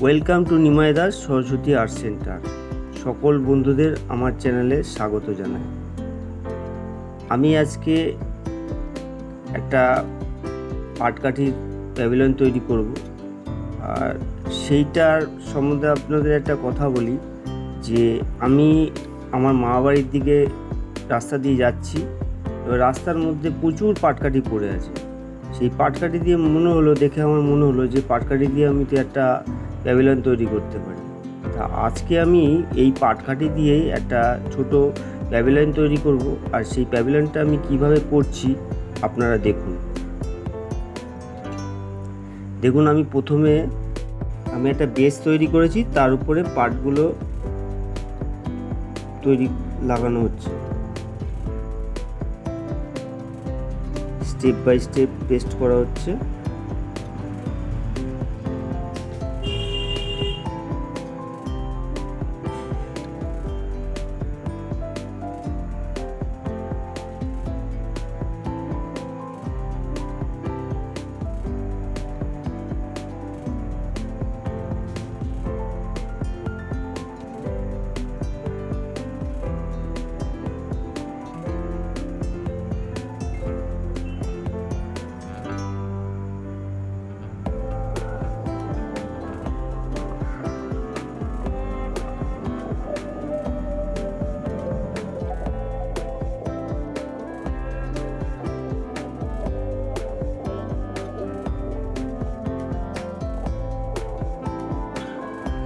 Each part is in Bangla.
Welcome to Nimai Das Saraswati art centre. সকল বন্ধুদের আমার চ্যানেলে স্বাগত জানাই। আমি আজকে একটা পাটকাঠির প্যাভিলিয়ন তৈরি করব, আর সেইটার সম্বন্ধে আপনাদের একটা কথা বলি যে আমি আমার মামাবাড়ির দিকে রাস্তা দিয়ে যাচ্ছি। এবার রাস্তার মধ্যে প্রচুর পাটকাঠি পড়ে আছে। সেই পাটকাঠি দিয়ে আমার মনে হলো যে পাটকাঠি দিয়ে আমি তো একটা প্যাভিলিয়ন তৈরি করতে পারি। তা আজকে আমি এই পাটকাঠি দিয়েই একটা ছোট প্যাভিলিয়ন তৈরি করব। আর সেই প্যাভিলিয়নটা আমি কিভাবে করছি আপনারা দেখুন। আমি প্রথমে একটা বেস তৈরি করেছি, তার উপরে পাটগুলো লাগানো হচ্ছে। স্টেপ বাই স্টেপ পেস্ট করা হচ্ছে।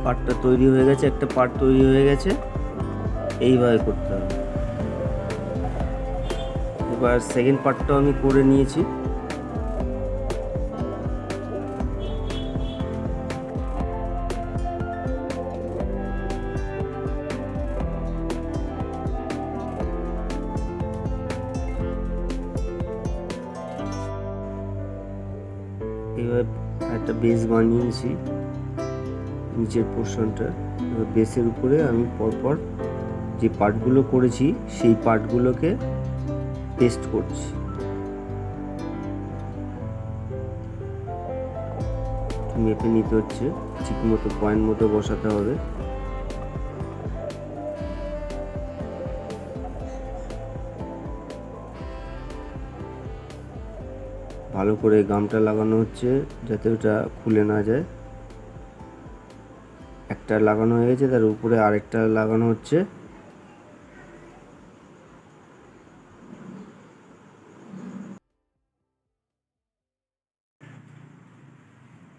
পার্টটা তৈরি হয়ে গেছে, একটা পার্ট তৈরি হয়ে গেছে। এইভাবে করতে হবে। এবার সেকেন্ড পার্টটাও আমি করে নিয়েছি। এইভাবে একটা বেস বানিয়েছি নিচের পোর্শনটা। এবার বেসের উপরে আমি পরপর যে পার্টগুলো করেছি সেই পার্টগুলোকে পেস্ট করছি। মেপে নিতে হচ্ছে, ঠিক মতো পয়েন্ট মতো বসাতে হবে। ভালো করে গামটা লাগানো হচ্ছে যাতে ওটা খুলে না যায়। একটা লাগানো হয়ে গেছে, তার উপরে আরেকটা লাগানো হচ্ছে।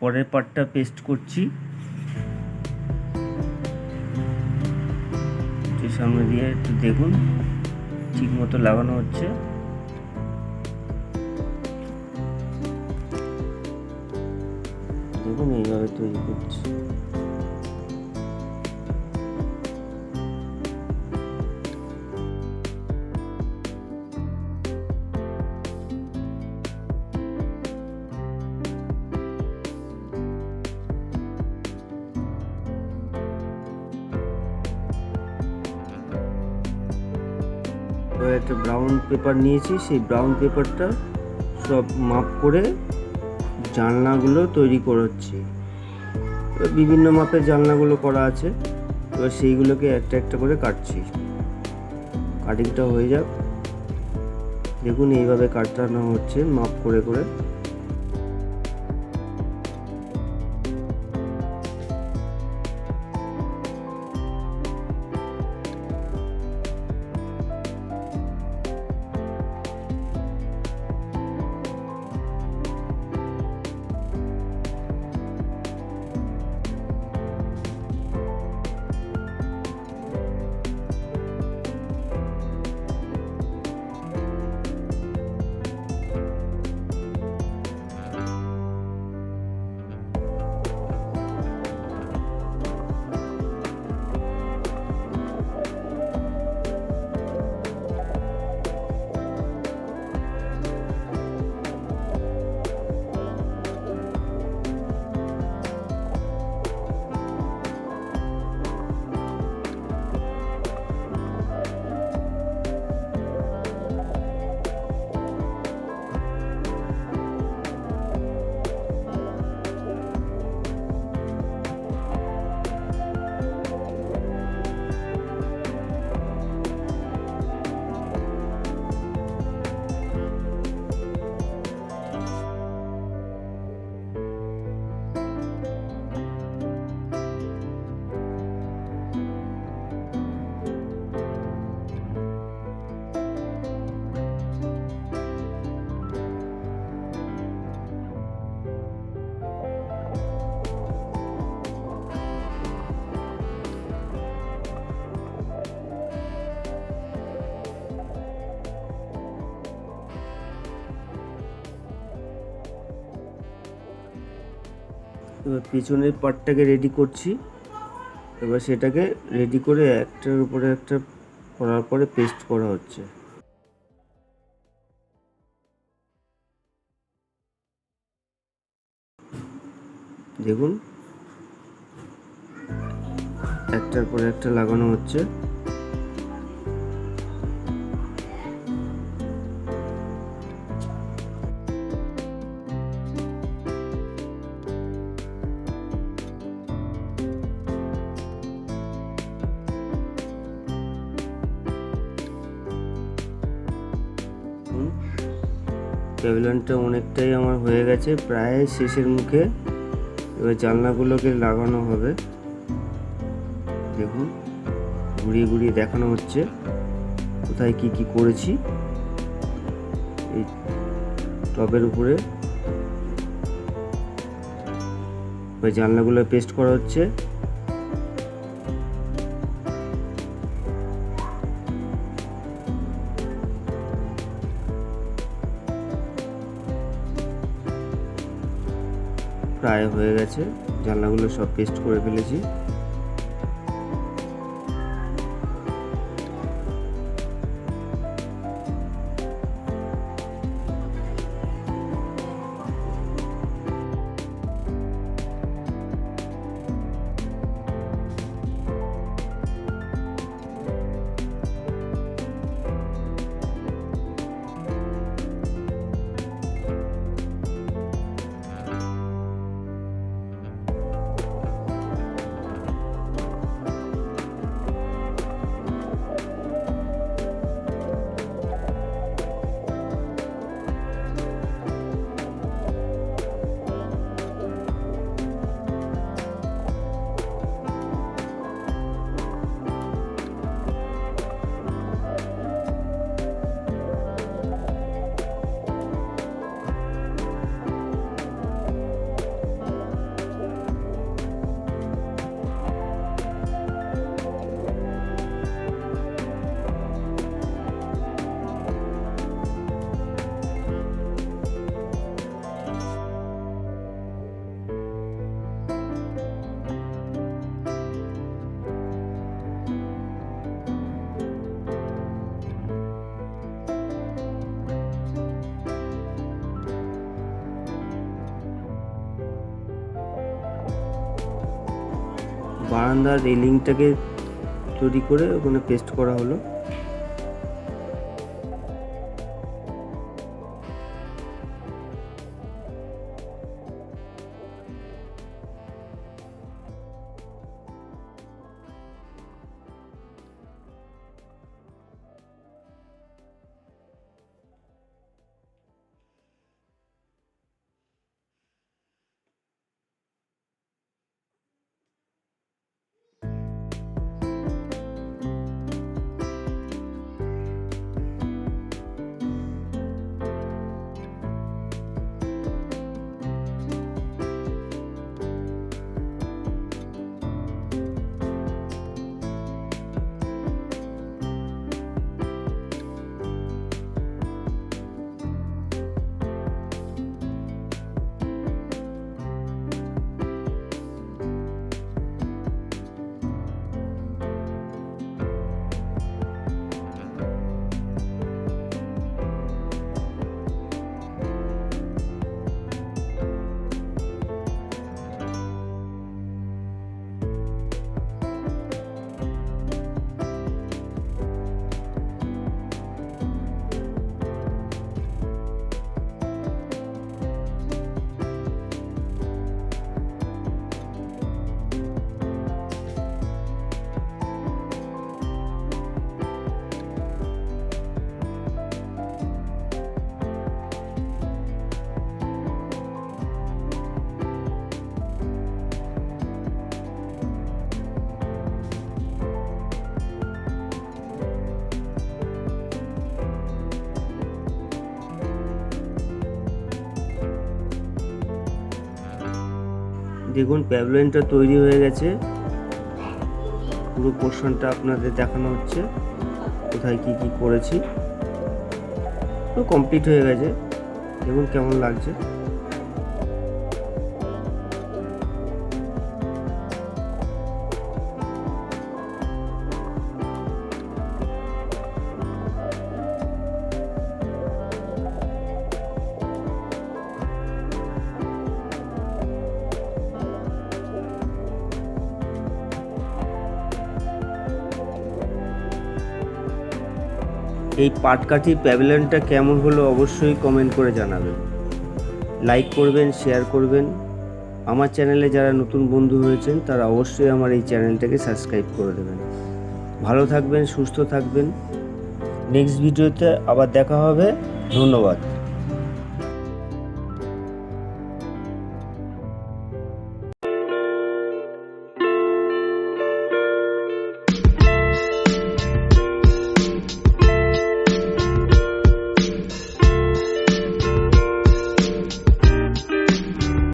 পরের পার্টটা পেস্ট করছি। সামনে দিয়ে একটু দেখুন, ঠিক মতো লাগানো হচ্ছে। দেখুন এইভাবে তৈরি করছি। একটা ব্রাউন পেপার নিয়েছি, সেই ব্রাউন পেপারটা সব মাপ করে জানলাগুলো তৈরি করছি। বিভিন্ন মাপের জানলাগুলো করা আছে। এবার সেইগুলোকে একটা একটা করে কাটছি। কাটিংটা হয়ে যাক। দেখুন এইভাবে কাটানো হচ্ছে মাপ করে করে। এবার পিছনের পার্টটাকে রেডি করছি। এবার সেটাকে রেডি করে একটার উপরে একটা করার পরে পেস্ট করা হচ্ছে। দেখুন একটার পরে একটা লাগানো হচ্ছে। প্যাভিলিয়নটা অনেকটাই আমার হয়ে গেছে, প্রায় শেষের মুখে। এবার জানলাগুলোকে লাগানো হবে। দেখুন ঘুরিয়ে ঘুরিয়ে দেখানো হচ্ছে কোথায় কি কি করেছি। এই টবের উপরে জানলাগুলো পেস্ট করা হচ্ছে। প্রায় হয়ে গেছে, জানলাগুলো সব পেস্ট করে ফেলেছি। বারান্দার রেলিংটাকে তৈরি করে ওখানে পেস্ট করা হলো। দেখুন প্যাভিলিয়নটা তৈরি হয়ে গেছে, পুরো পোর্শনটা আপনাদের দেখানো হচ্ছে কোথায় কি কি করেছি। তো কমপ্লিট হয়ে গেছে, দেখুন কেমন লাগছে। এই পাটকাঠি প্যাভিলিয়নটা কেমন হলো অবশ্যই কমেন্ট করে জানাবেন। লাইক করবেন, শেয়ার করবেন। আমার চ্যানেলে যারা নতুন বন্ধু হয়েছেন তারা অবশ্যই আমার এই চ্যানেলটাকে সাবস্ক্রাইব করে দেবেন। ভালো থাকবেন, সুস্থ থাকবেন। নেক্সট ভিডিওতে আবার দেখা হবে। ধন্যবাদ।